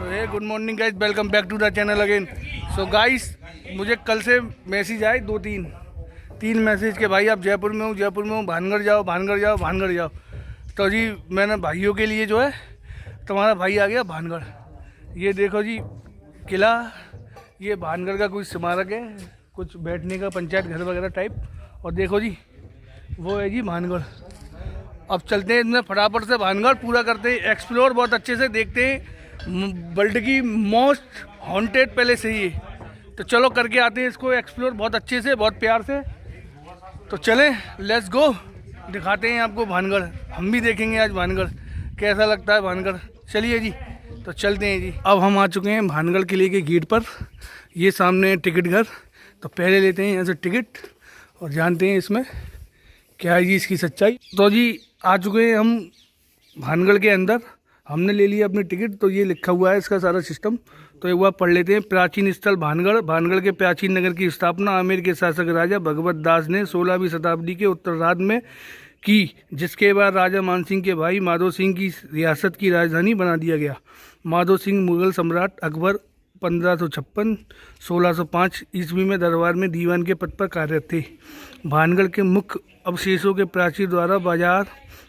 So hey good morning guys, welcome back to the channel again. So guys, मुझे कल से message आए तीन मैसेज के भाई आप जयपुर में हूँ, भानगढ़ जाओ, भानगढ़ जाओ, भानगढ़ जाओ। तो जी मैंने भाइयों के लिए जो है तुम्हारा भाई आ गया भानगढ़। ये देखो जी किला, ये भानगढ़ का कोई स्मारक है, कुछ बैठने का पंचायत घर वगैरह टाइप। और देखो जी वो है जी भानगढ़। अब चलते हैं इसमें फटाफट से भानगढ़ पूरा करते हैं, एक्सप्लोर बहुत अच्छे से देखते हैं। वर्ल्ड की मोस्ट हॉन्टेड पैलेस है ये, तो चलो करके आते हैं इसको एक्सप्लोर बहुत अच्छे से, बहुत प्यार से। तो चलें, लेट्स गो, दिखाते हैं आपको भानगढ़। हम भी देखेंगे आज भानगढ़ कैसा लगता है भानगढ़। चलिए जी, तो चलते हैं जी। अब हम आ चुके हैं भानगढ़ किले के गेट पर। ये सामने है टिकट घर, तो पहले लेते हैं यहाँ से टिकट और जानते हैं इसमें क्या है जी इसकी सच्चाई। तो जी आ चुके हैं हम भानगढ़ के अंदर, हमने ले लिया अपनी टिकट। तो ये लिखा हुआ है इसका सारा सिस्टम, तो एक बार पढ़ लेते हैं। प्राचीन स्थल भानगढ़। भानगढ़ के प्राचीन नगर की स्थापना आमेर के शासक राजा भगवत दास ने 16वीं शताब्दी के उत्तरार्ध में की, जिसके बाद राजा मानसिंह के भाई माधो सिंह की रियासत की राजधानी बना दिया गया। माधो सिंह मुगल सम्राट अकबर 1556-1605 ईस्वी में दरबार में दीवान के पद पर कार्यरत थे। भानगढ़ के मुख्य अवशेषों के प्राचीर द्वारा, बाजार,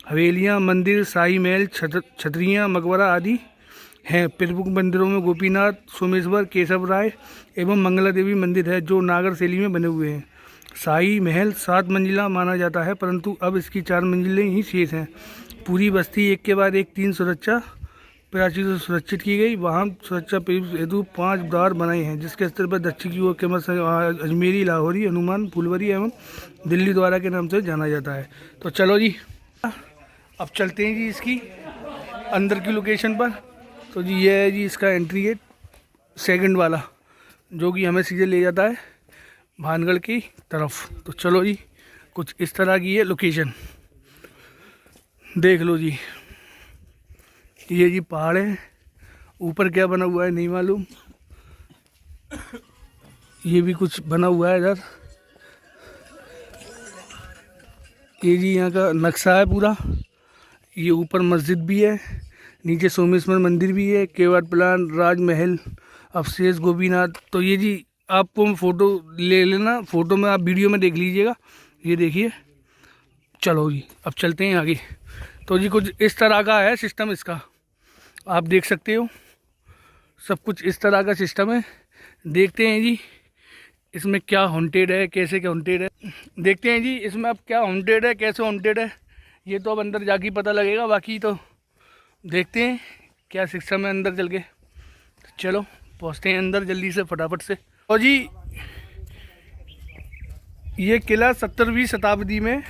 हवेलियाँ, मंदिर, शाही महल, छतरियाँ, मकबरा आदि हैं। प्रमुख मंदिरों में गोपीनाथ, सोमेश्वर, केशव राय एवं मंगला देवी मंदिर है, जो नागर शैली में बने हुए हैं। शाही महल 7 मंजिला माना जाता है, परंतु अब इसकी 4 मंजिलें ही शेष हैं। पूरी बस्ती एक के बाद एक 3 सुरक्षा प्राचीर से सुरक्षित की गई। वहाँ सुरक्षा हेतु 5 द्वार बनाए हैं, जिसके स्तर पर दक्षिण की ओर अजमेरी, लाहौरी, हनुमान, फुलवरी एवं दिल्ली द्वारा के नाम से जाना जाता है। तो चलो जी अब चलते हैं जी इसकी अंदर की लोकेशन पर। तो जी ये है जी इसका एंट्री गेट सेकंड वाला, जो कि हमें सीधे ले जाता है भानगढ़ की तरफ। तो चलो जी, कुछ इस तरह की है लोकेशन, देख लो जी। ये जी पहाड़ है, ऊपर क्या बना हुआ है नहीं मालूम। ये भी कुछ बना हुआ है इधर। ये जी यहाँ का नक्शा है पूरा। ये ऊपर मस्जिद भी है, नीचे सोमेश्वर मंदिर भी है, केवट प्लान, राजमहल, अवशेष, गोपीनाथ। तो ये जी आपको फ़ोटो ले लेना, फ़ोटो में आप वीडियो में देख लीजिएगा। ये देखिए, चलो जी अब चलते हैं आगे। तो जी कुछ इस तरह का है सिस्टम इसका, आप देख सकते हो, सब कुछ इस तरह का सिस्टम है। देखते हैं जी इसमें क्या हॉन्टेड है, कैसे क्या हॉन्टेड है। देखते हैं जी इसमें अब क्या हॉन्टेड है, कैसे हॉन्टेड है, ये तो अब अंदर जाके पता लगेगा। बाकी तो देखते हैं क्या सिस्टम है अंदर चल के। चलो पहुँचते हैं अंदर जल्दी से फटाफट से। और जी ये किला 17वीं शताब्दी में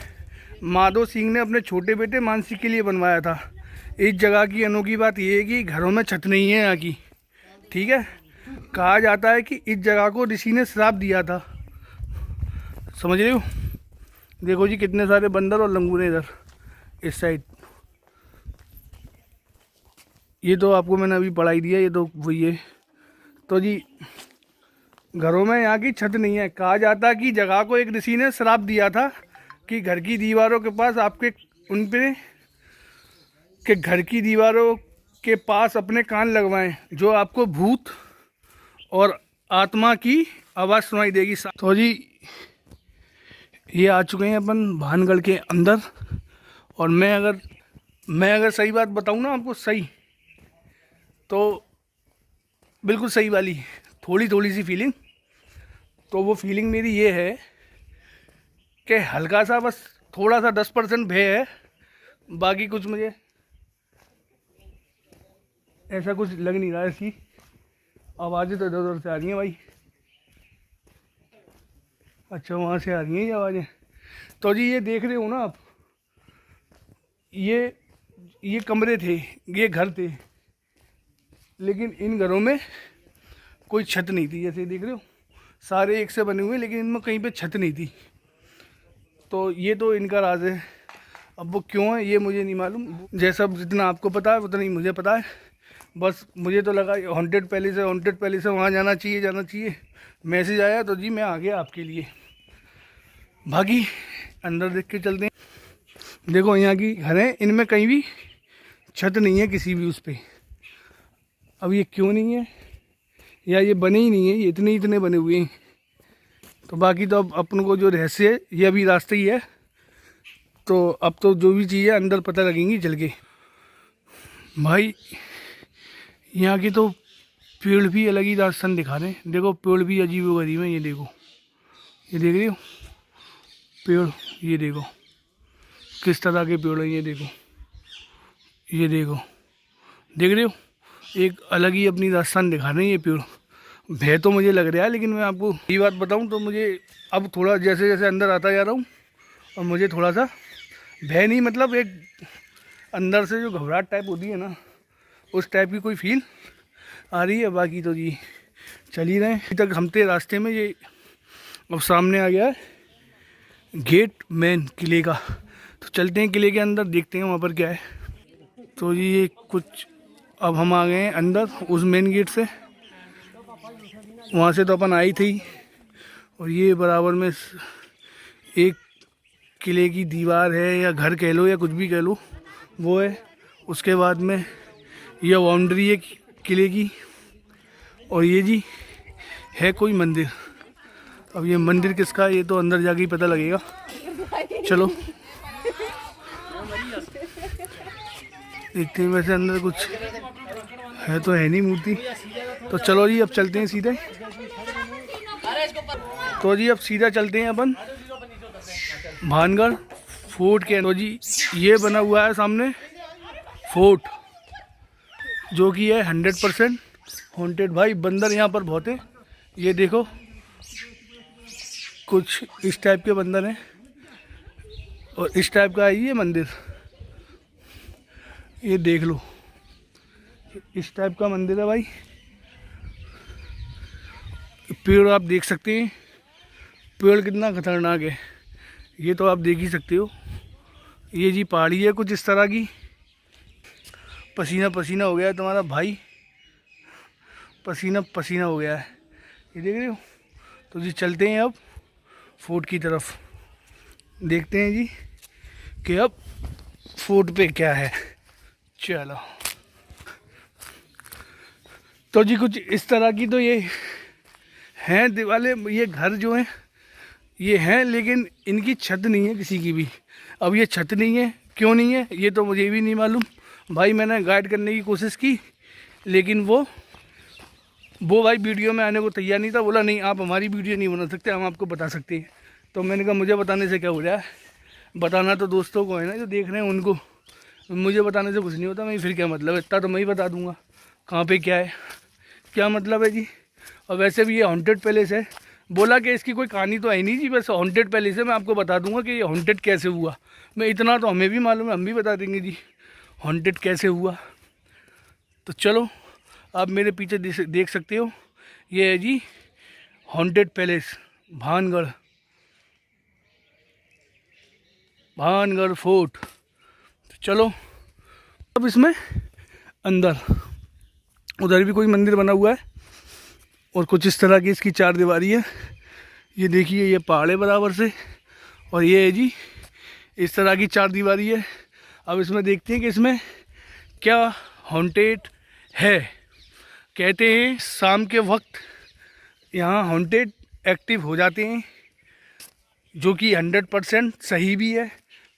माधो सिंह ने अपने छोटे बेटे मानसिंह के लिए बनवाया था। इस जगह की अनोखी बात यह है कि घरों में छत नहीं है यहाँ की, ठीक है। कहा जाता है कि इस जगह को ऋषि ने श्राप दिया था, समझ रहे हो। देखो जी कितने सारे बंदर और लंगूर हैं इधर इस साइड। ये तो आपको मैंने अभी पढ़ाई दिया, ये तो वही है। तो जी घरों में यहाँ की छत नहीं है। कहा जाता है कि जगह को एक ऋषि ने श्राप दिया था कि घर की दीवारों के पास आपके उन पे के घर की दीवारों के पास अपने कान लगवाएं, जो आपको भूत और आत्मा की आवाज़ सुनाई देगी। तो जी ये आ चुके हैं अपन भानगढ़ के अंदर। और मैं अगर सही बात बताऊं ना आपको, सही तो बिल्कुल सही वाली, थोड़ी सी फीलिंग। तो वो फीलिंग मेरी ये है कि हल्का सा, बस थोड़ा सा 10% भय है, बाकी कुछ मुझे ऐसा कुछ लग नहीं रहा है। इसकी आवाज़ें तो इधर उधर से आ रही हैं भाई। अच्छा वहाँ से आ रही हैं ये आवाज़ें। तो जी ये देख रहे हो ना आप, ये कमरे थे, ये घर थे, लेकिन इन घरों में कोई छत नहीं थी। जैसे देख रहे हो सारे एक से बने हुए, लेकिन इनमें कहीं पे छत नहीं थी। तो ये तो इनका राज है। अब वो क्यों है ये मुझे नहीं मालूम। जैसा जितना आपको पता है उतना ही मुझे पता है। बस मुझे तो लगा हॉन्टेड पैलेस है, वहाँ जाना चाहिए। मैसेज आया तो जी मैं आ गया आपके लिए। बाकी अंदर देख के चलते हैं। देखो यहाँ की घर है, इनमें कहीं भी छत नहीं है किसी भी उस पर। अब ये क्यों नहीं है, या ये बने ही नहीं है, ये इतने इतने बने हुए हैं। तो बाकी तो अब अपन को जो रहस्य है ये अभी रास्ते ही है, तो अब तो जो भी चीज़ है अंदर पता लगेंगी चल के। भाई यहाँ की तो पेड़ भी अलग ही राजस्थान दिखा रहे हैं। देखो पेड़ भी अजीब व गरीब है, ये देखो, ये देख रहे हो पेड़, ये देखो किस तरह के पेड़ हैं, ये देखो, ये देखो, देख रहे हो, एक अलग ही अपनी राजस्थान दिखा रहे हैं ये पेड़। भय तो मुझे लग रहा है, लेकिन मैं आपको ये बात बताऊं तो मुझे अब थोड़ा जैसे जैसे अंदर आता जा रहा हूँ और मुझे थोड़ा सा भय नहीं, मतलब एक अंदर से जो घबराहट टाइप होती है ना, उस टाइप की कोई फील आ रही है। बाकी तो जी चल ही रहे हैं। अभी तक हम थे रास्ते में, ये अब सामने आ गया है गेट मेन किले का, तो चलते हैं किले के अंदर, देखते हैं वहाँ पर क्या है। तो जी ये कुछ, अब हम आ गए हैं अंदर उस मेन गेट से, वहाँ से तो अपन आई थी। और ये बराबर में एक किले की दीवार है, या घर कह लो या कुछ भी कह लो, वो है। उसके बाद में यह बाउंड्री है किले की, और ये जी है कोई मंदिर। अब ये मंदिर किसका है ये तो अंदर जाके ही पता लगेगा। चलो देखते हैं, वैसे अंदर कुछ है तो है नहीं मूर्ति, तो चलो जी अब चलते हैं सीधे। तो जी अब सीधा चलते हैं अपन भानगढ़ फोर्ट के। तो जी ये बना हुआ है सामने फोर्ट, जो कि है 100% हॉन्टेड। भाई बंदर यहाँ पर बहुत है, ये देखो कुछ इस टाइप के बंदर हैं, और इस टाइप का है ये मंदिर, ये देख लो, इस टाइप का मंदिर है भाई। पेड़ आप देख सकते हैं, पेड़ कितना खतरनाक है, ये तो आप देख ही सकते हो। ये जी पहाड़ी है कुछ इस तरह की। पसीना पसीना हो गया है तुम्हारा भाई, पसीना पसीना हो गया है, ये देख रहे हो। तो जी चलते हैं अब फोर्ट की तरफ, देखते हैं जी कि अब फोर्ट पे क्या है। चलो तो जी कुछ इस तरह की तो ये हैं दीवारें, ये घर जो हैं ये हैं, लेकिन इनकी छत नहीं है किसी की भी। अब ये छत नहीं है, क्यों नहीं है ये तो मुझे भी नहीं मालूम भाई। मैंने गाइड करने की कोशिश की, लेकिन वो भाई वीडियो में आने को तैयार नहीं था। बोला नहीं आप हमारी वीडियो नहीं बना सकते, हम आपको बता सकते हैं। तो मैंने कहा मुझे बताने से क्या हो रहा है, बताना तो दोस्तों को है ना जो देख रहे हैं उनको, मुझे बताने से कुछ नहीं होता। मैं फिर क्या मतलब, इतना तो मैं ही बता दूंगा कहाँ पे क्या है, क्या मतलब है जी। और वैसे भी ये हॉन्टेड पैलेस है, बोला कि इसकी कोई कहानी तो है नहीं जी, बस हॉन्टेड पैलेस है। मैं आपको बता दूंगा कि ये हॉन्टेड कैसे हुआ, मैं इतना तो हमें भी मालूम है, हम भी बता देंगे जी हॉन्टेड कैसे हुआ। तो चलो आप मेरे पीछे देख सकते हो, ये है जी haunted palace Bhangarh, Bhangarh fort. तो चलो अब इसमें अंदर, उधर भी कोई मंदिर बना हुआ है, और कुछ इस तरह की इसकी चार दीवारी है। ये देखिए ये पहाड़ है बराबर से, और ये है जी इस तरह की चार दीवारी है। अब इसमें देखते हैं कि इसमें क्या हॉन्टेड है। कहते हैं शाम के वक्त यहाँ हॉन्टेड एक्टिव हो जाते हैं, जो कि 100% सही भी है,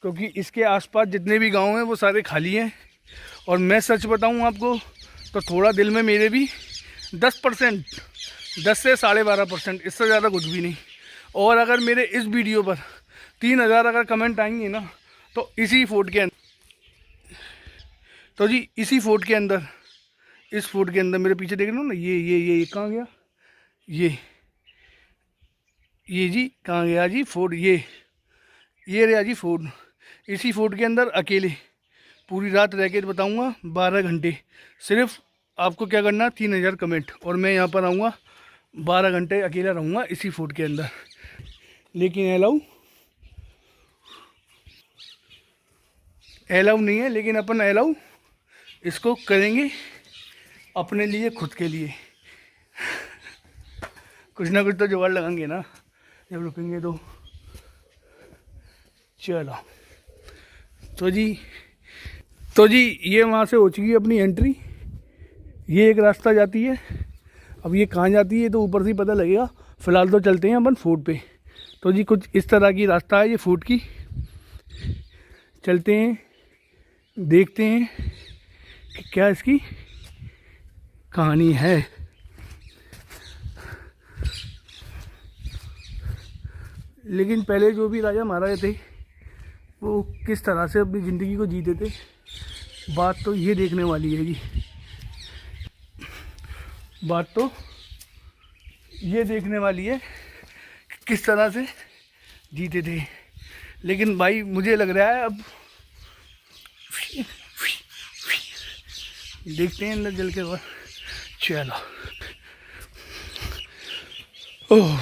क्योंकि इसके आसपास जितने भी गांव हैं वो सारे खाली हैं। और मैं सच बताऊं आपको तो थोड़ा दिल में मेरे भी 10%, 10 से 12.5%, इससे ज़्यादा कुछ भी नहीं। और अगर मेरे इस वीडियो पर 3000 अगर कमेंट आएंगे ना, तो इसी फोर्ट के अंदर, तो जी इसी फोर्ट के अंदर, इस फोर्ट के अंदर मेरे पीछे देख रहे हो ना, ये कहाँ गया, ये जी कहाँ गया जी फोर्ट, ये रहा जी फोर्ट। इसी फोर्ट के अंदर अकेले पूरी रात रह के बताऊँगा 12 घंटे। सिर्फ आपको क्या करना, 3000 कमेंट, और मैं यहाँ पर आऊँगा 12 घंटे अकेला रहूँगा इसी फोर्ट के अंदर। लेकिन अलाउ नहीं है, लेकिन अपन अलाउ इसको करेंगे अपने लिए, खुद के लिए। कुछ ना कुछ तो जुगाड़ लगाएंगे ना जब रुकेंगे तो। चलो तो जी ये वहाँ से हो चुकी है अपनी एंट्री, ये एक रास्ता जाती है। अब ये कहाँ जाती है तो ऊपर से ही पता लगेगा। फ़िलहाल तो चलते हैं अपन फूट पे। तो जी कुछ इस तरह की रास्ता है ये फूट की। चलते हैं, देखते हैं कि क्या इसकी कहानी है। लेकिन पहले जो भी राजा महाराजा थे वो किस तरह से अपनी ज़िंदगी को जीते थे, बात तो ये देखने वाली है जी। बात तो ये देखने वाली है कि किस तरह से जीते थे। लेकिन भाई मुझे लग रहा है अब देखते हैं अंदर जल के बाद। चलो ओह,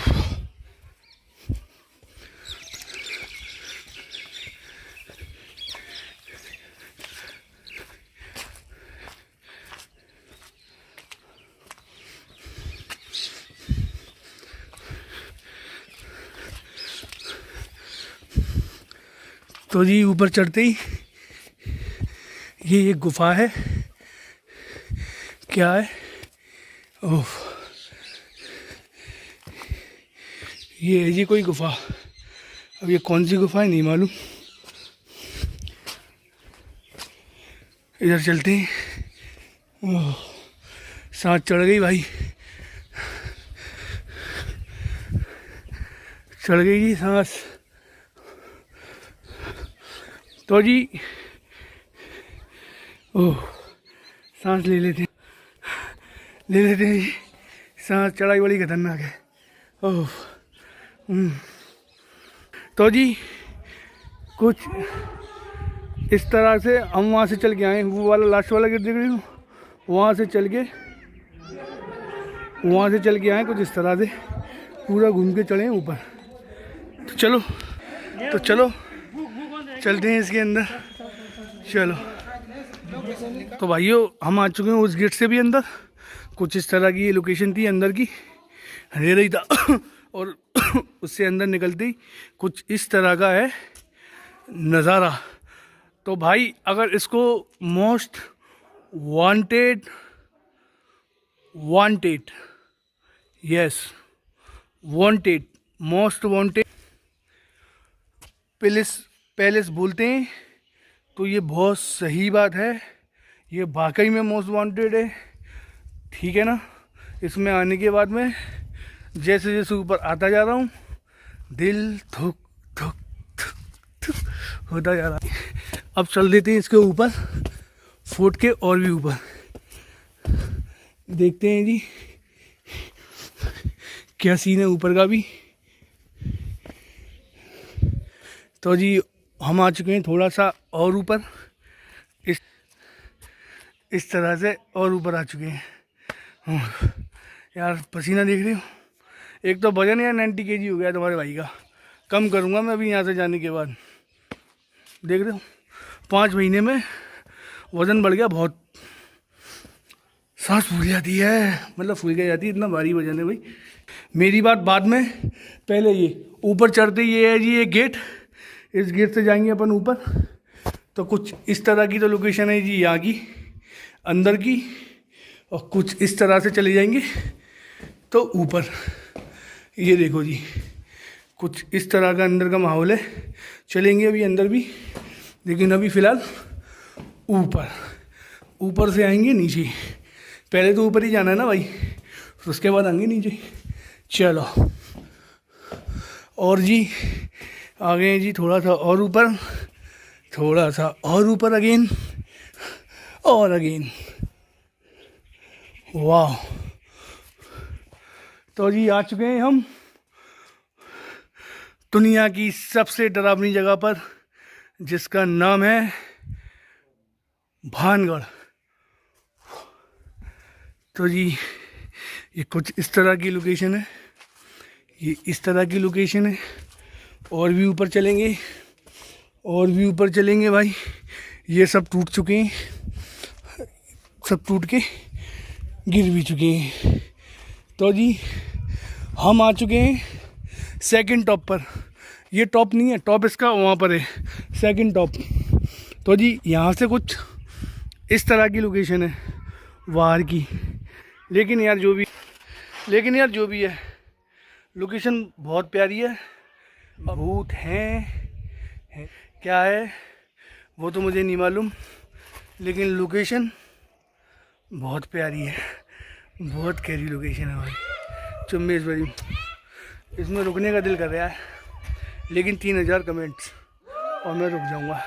तो जी ऊपर चढ़ते ही ये एक गुफा है। क्या है? ओह, ये है जी कोई गुफा। अब ये कौन सी गुफा है नहीं मालूम। इधर चलते हैं। ओह, सांस चढ़ गई भाई, चढ़ गई जी सांस। तो जी ओह, सांस ले लेते हैं जी। सांस चढ़ाई बड़ी खतरनाक है। ओह तो जी कुछ इस तरह से हम वहाँ से चल के आए। वो वाला लास्ट वाला गेट देख रही हूँ, वहाँ से चल के आए। कुछ इस तरह से पूरा घूम के चढ़े ऊपर। तो चलो चलते हैं इसके अंदर। चलो तो भाइयों हम आ चुके हैं उस गेट से भी अंदर। कुछ इस तरह की ये लोकेशन थी अंदर की, अंधेरा ही था और उससे अंदर निकलते ही कुछ इस तरह का है नज़ारा। तो भाई अगर इसको most wanted most wanted palace बोलते हैं तो ये बहुत सही बात है। ये वाकई में मोस्ट वांटेड है, ठीक है ना। इसमें आने के बाद में जैसे जैसे ऊपर आता जा रहा हूँ दिल धुक धुक धुक धुक होता जा रहा है। अब चल देते हैं इसके ऊपर फोर्ट के और भी ऊपर, देखते हैं जी क्या सीन है ऊपर का भी। तो जी हम आ चुके हैं थोड़ा सा और ऊपर, इस तरह से और ऊपर आ चुके हैं। यार पसीना देख रहे हो। एक तो वजन यार 90 kg हो गया तुम्हारे भाई का। कम करूँगा मैं अभी यहाँ से जाने के बाद। देख रहे हो 5 महीने में वज़न बढ़ गया बहुत। सांस फूल जाती है, मतलब फूल के जाती है, इतना भारी वजन है भाई। मेरी बात बाद में, पहले ये ऊपर चढ़ते ये है जी ये गेट। इस गेट से जाएंगे अपन ऊपर। तो कुछ इस तरह की तो लोकेशन है जी यहाँ की अंदर की, और कुछ इस तरह से चले जाएंगे तो ऊपर। ये देखो जी कुछ इस तरह का अंदर का माहौल है। चलेंगे अभी अंदर भी, लेकिन अभी फ़िलहाल ऊपर से आएंगे नीचे। पहले तो ऊपर ही जाना है ना भाई, उसके बाद आएंगे नीचे। चलो और जी आ गए जी थोड़ा सा और ऊपर, अगेन और अगेन। वाह, तो जी आ चुके हैं हम दुनिया की सबसे डरावनी जगह पर, जिसका नाम है भानगढ़। तो जी ये कुछ इस तरह की लोकेशन है, ये इस तरह की लोकेशन है। और भी ऊपर चलेंगे भाई। ये सब टूट चुके हैं, सब टूट के गिर भी चुके हैं। तो जी हम आ चुके हैं सेकंड टॉप पर। ये टॉप नहीं है, टॉप इसका वहाँ पर है, सेकंड टॉप। तो जी यहाँ से कुछ इस तरह की लोकेशन है। बाहर की। लेकिन यार जो भी है लोकेशन बहुत प्यारी है। भूत हैं क्या है वो तो मुझे नहीं मालूम, लेकिन लोकेशन बहुत प्यारी है, बहुत कैरी लोकेशन है भाई। चुम्बेश्वरी, इसमें रुकने का दिल कर रहा है, लेकिन 3000 कमेंट्स और मैं रुक जाऊंगा।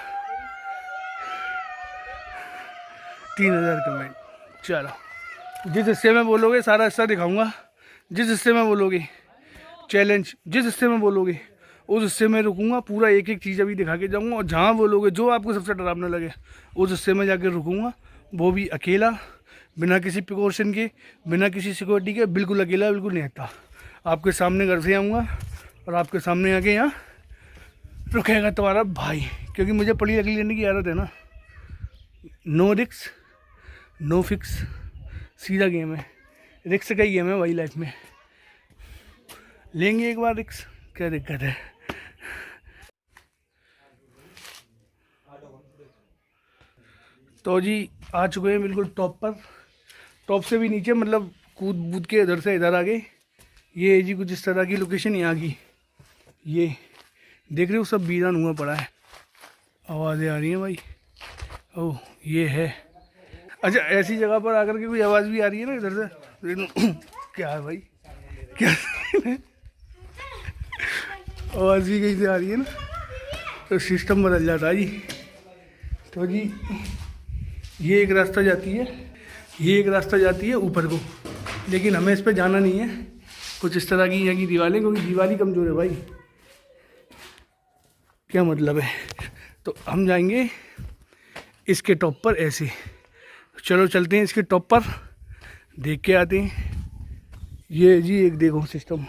3000 कमेंट। चलो, जिस हिस्से में बोलोगे सारा हिस्सा दिखाऊंगा। जिस हिस्से में बोलोगे चैलेंज, जिस हिस्से में बोलोगे उस हिस्से में रुकूंगा। पूरा एक एक चीज़ अभी दिखा के जाऊंगा, और जहाँ बोलोगे जो आपको सबसे डरावना लगे उस हिस्से में जाके रुकूंगा। वो भी अकेला, बिना किसी प्रिकॉशन के, बिना किसी सिक्योरिटी के, बिल्कुल अकेला, बिल्कुल निहत्था। आपके सामने घर से आऊँगा और आपके सामने आके यहाँ रुकेगा तुम्हारा भाई, क्योंकि मुझे पड़ी अगली लेने की आदत है ना। नो रिक्स नो फिक्स, सीधा गेम है। रिक्स का ही गेम है भाई लाइफ में। लेंगे एक बार रिक्स, क्या दिक्कत है। तो जी आ चुके हैं बिल्कुल टॉप पर। टॉप से भी नीचे, मतलब कूद बूद के इधर से इधर आ गए। ये जी कुछ इस तरह की लोकेशन यहाँ की। ये देख रहे हो सब वीरान हुआ पड़ा है। आवाज़ें आ रही हैं भाई। ओह ये है। अच्छा, ऐसी जगह पर आकर के कोई आवाज़ भी आ रही है ना इधर से। क्या है भाई, क्या आवाज़ भी कहीं से आ रही है ना, तो सिस्टम बदल जाता है जी। तो जी ये एक रास्ता जाती है ऊपर को, लेकिन हमें इस पर जाना नहीं है। कुछ इस तरह की यहाँ की दीवारें, क्योंकि दीवार कमज़ोर है भाई। क्या मतलब है, तो हम जाएंगे इसके टॉप पर ऐसे। चलो चलते हैं इसके टॉप पर, देख के आते हैं। ये जी एक देखो सिस्टम।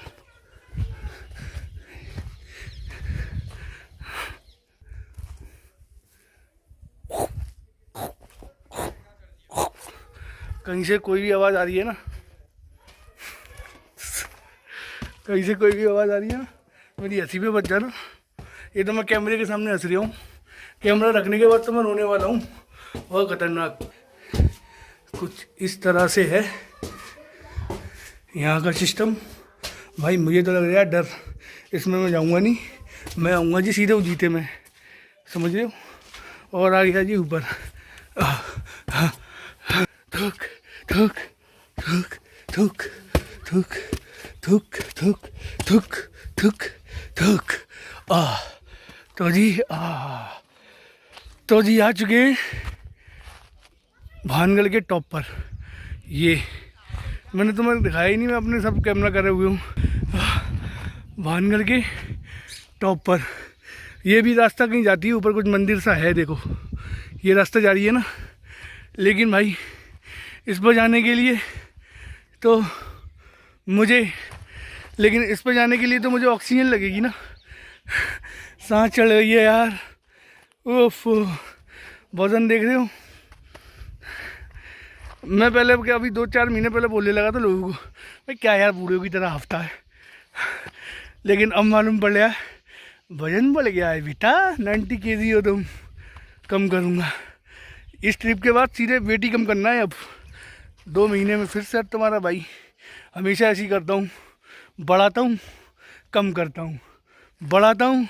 कहीं से कोई भी आवाज़ आ रही है ना, कहीं से कोई भी आवाज़ आ रही है ना, मेरी हंसी पे बच जाना। ये तो मैं कैमरे के सामने हंस रही हूँ, कैमरा रखने के बाद तो मैं रोने वाला हूँ। बहुत खतरनाक कुछ इस तरह से है यहाँ का सिस्टम। भाई मुझे तो लग रहा है डर, इसमें मैं जाऊँगा नहीं। मैं आऊँगा जी सीधे जीते में, समझ रहे हो। और आ गया जी ऊपर। थुक थुक थुक थुक थुक थुक थुक थुक थुक थुक। तो जी आ चुके हैं भानगढ़ के टॉप पर। ये मैंने तुम्हें दिखाया ही नहीं, मैं अपने सब कैमरा करे हुए हूँ। भानगढ़ के टॉप पर ये भी रास्ता कहीं जाती है ऊपर, कुछ मंदिर सा है देखो। ये रास्ता जा रही है ना, लेकिन भाई इस पर जाने के लिए तो मुझे ऑक्सीजन लगेगी ना। सांस चढ़ रही है यार। उफ, वजन देख रहे हो। मैं पहले क्या, अभी 2-4 महीने पहले बोलने लगा था लोगों को, भाई क्या यार बूढ़े की तरह हफ्ता है। लेकिन अब मालूम पड़ गया वजन बढ़ गया है बेटा। 90 kg हो तुम। कम करूँगा इस ट्रिप के बाद, सीधे वेट ही कम करना है अब। 2 महीने में फिर से तुम्हारा भाई हमेशा ऐसे ही करता हूँ, बढ़ाता हूँ कम करता हूँ, बढ़ाता हूँ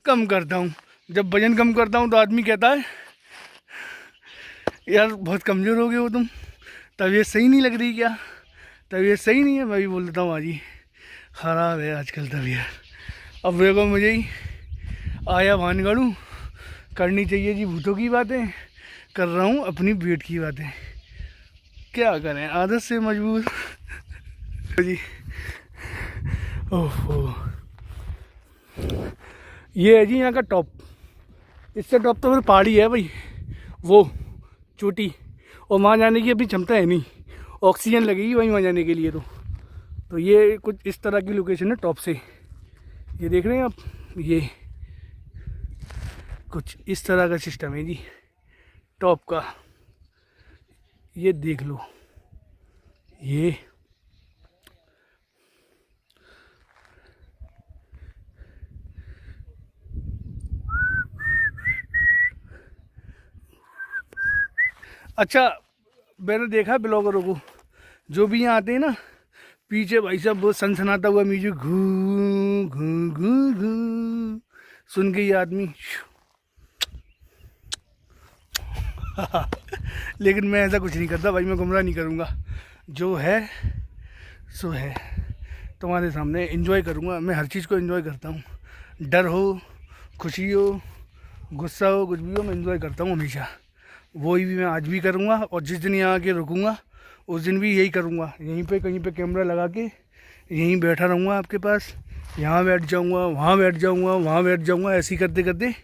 कम करता हूँ। जब वजन कम करता हूँ तो आदमी कहता है यार बहुत कमज़ोर हो गए हो तुम, तबीयत सही नहीं लग रही क्या। तबीयत सही नहीं है, मैं भी बोल देता हूँ आज ही ख़राब है आजकल तबीयत। अब देखो मुझे ही आया भानगढ़, करनी चाहिए जी भूतों की बातें, कर रहा हूँ अपनी वेट की बातें। क्या करें, आदत से मजबूर जी। ओहो, ये है जी यहाँ का टॉप। इससे टॉप तो फिर पहाड़ी है भाई, वो चोटी। और वहाँ जाने की अभी क्षमता है नहीं, ऑक्सीजन लगेगी वहीं वहाँ जाने के लिए। तो ये कुछ इस तरह की लोकेशन है टॉप से। ये देख रहे हैं आप, ये कुछ इस तरह का सिस्टम है जी टॉप का। ये देख लो, ये अच्छा मैंने देखा ब्लॉगरों को जो भी यहाँ आते हैं ना, पीछे भाई साहब बहुत सनसनाता हुआ म्यूजिक घू घू घू घू सुन के ये आदमी लेकिन मैं ऐसा कुछ नहीं करता भाई, मैं गुमराह नहीं करूँगा। जो है सो है, तुम्हारे सामने एंजॉय करूँगा। मैं हर चीज़ को एंजॉय करता हूँ, डर हो, खुशी हो, गुस्सा हो, कुछ भी हो, मैं एंजॉय करता हूँ हमेशा। वही भी मैं आज भी करूँगा, और जिस दिन यहाँ आके रुकूँगा उस दिन भी यही करूँगा। यहीं पे कहीं पे कैमरा लगा के यहीं बैठा रहूँगा आपके पास। यहाँ बैठ जाऊँगा, वहाँ बैठ जाऊँगा, वहाँ बैठ जाऊँगा, ऐसे ही करते करते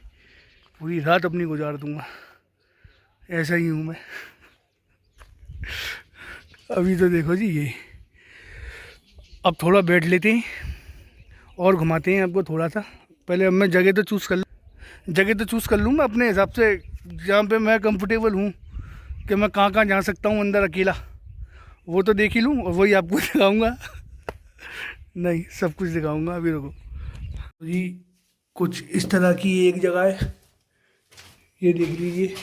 पूरी रात अपनी गुजार दूँगा। ऐसा ही हूँ मैं। अभी तो देखो जी, ये अब थोड़ा बैठ लेते हैं और घुमाते हैं आपको थोड़ा सा। पहले अब मैं जगह तो चूज़ कर लूँ मैं अपने हिसाब से, जहाँ पे मैं कंफर्टेबल हूँ कि मैं कहाँ कहाँ जा सकता हूँ अंदर अकेला, वो तो देख ही लूँ और वही आपको दिखाऊँगा। नहीं, सब कुछ दिखाऊँगा। अभी रुको जी, कुछ इस तरह की एक जगह है, ये देख लीजिए।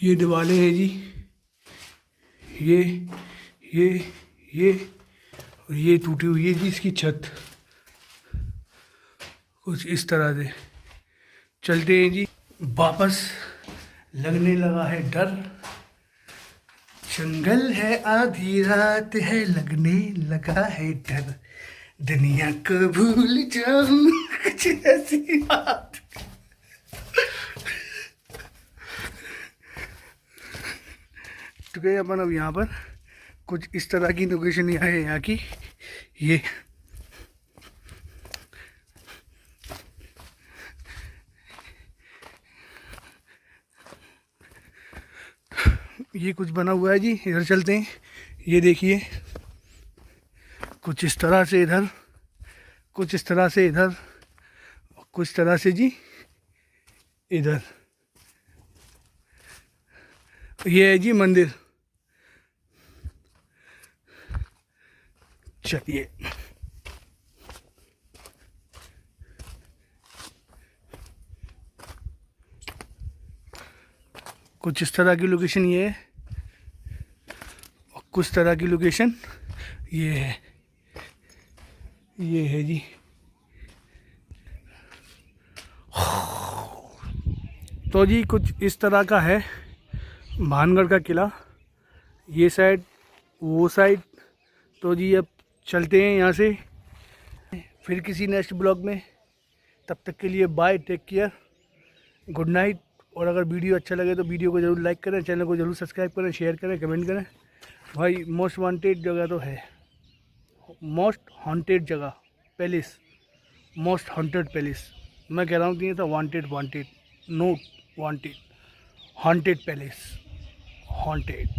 ये दीवारें हैं जी, ये और ये टूटी हुई है जी इसकी छत। कुछ इस तरह से चलते हैं जी। वापस लगने लगा है डर, जंगल है, आधी रात है, लगने लगा है डर, दुनिया को भूल जाऊं कुछ ऐसी बात। तो गए अपन अब यहाँ पर कुछ इस तरह की लोकेशन है यहाँ की। ये कुछ बना हुआ है जी, इधर चलते हैं। ये देखिए, कुछ इस तरह से इधर, कुछ इस तरह से इधर, कुछ तरह से जी इधर। ये है जी मंदिर। चलिए कुछ इस तरह की लोकेशन ये है, और कुछ तरह की लोकेशन ये है। ये है जी। तो जी कुछ इस तरह का है भानगढ़ का किला, ये साइड वो साइड। तो जी अब चलते हैं यहाँ से फिर किसी नेक्स्ट ब्लॉग में। तब तक के लिए bye, take care, good night. और अगर वीडियो अच्छा लगे तो वीडियो को ज़रूर लाइक करें, चैनल को ज़रूर सब्सक्राइब करें, शेयर करें, कमेंट करें। भाई मोस्ट वांटेड जगह तो है, मोस्ट हॉन्टेड जगह, पैलेस, मोस्ट हॉन्टेड पैलेस। मैं कह रहा हूँ कि ये तो wanted, no wanted, haunted palace, haunted.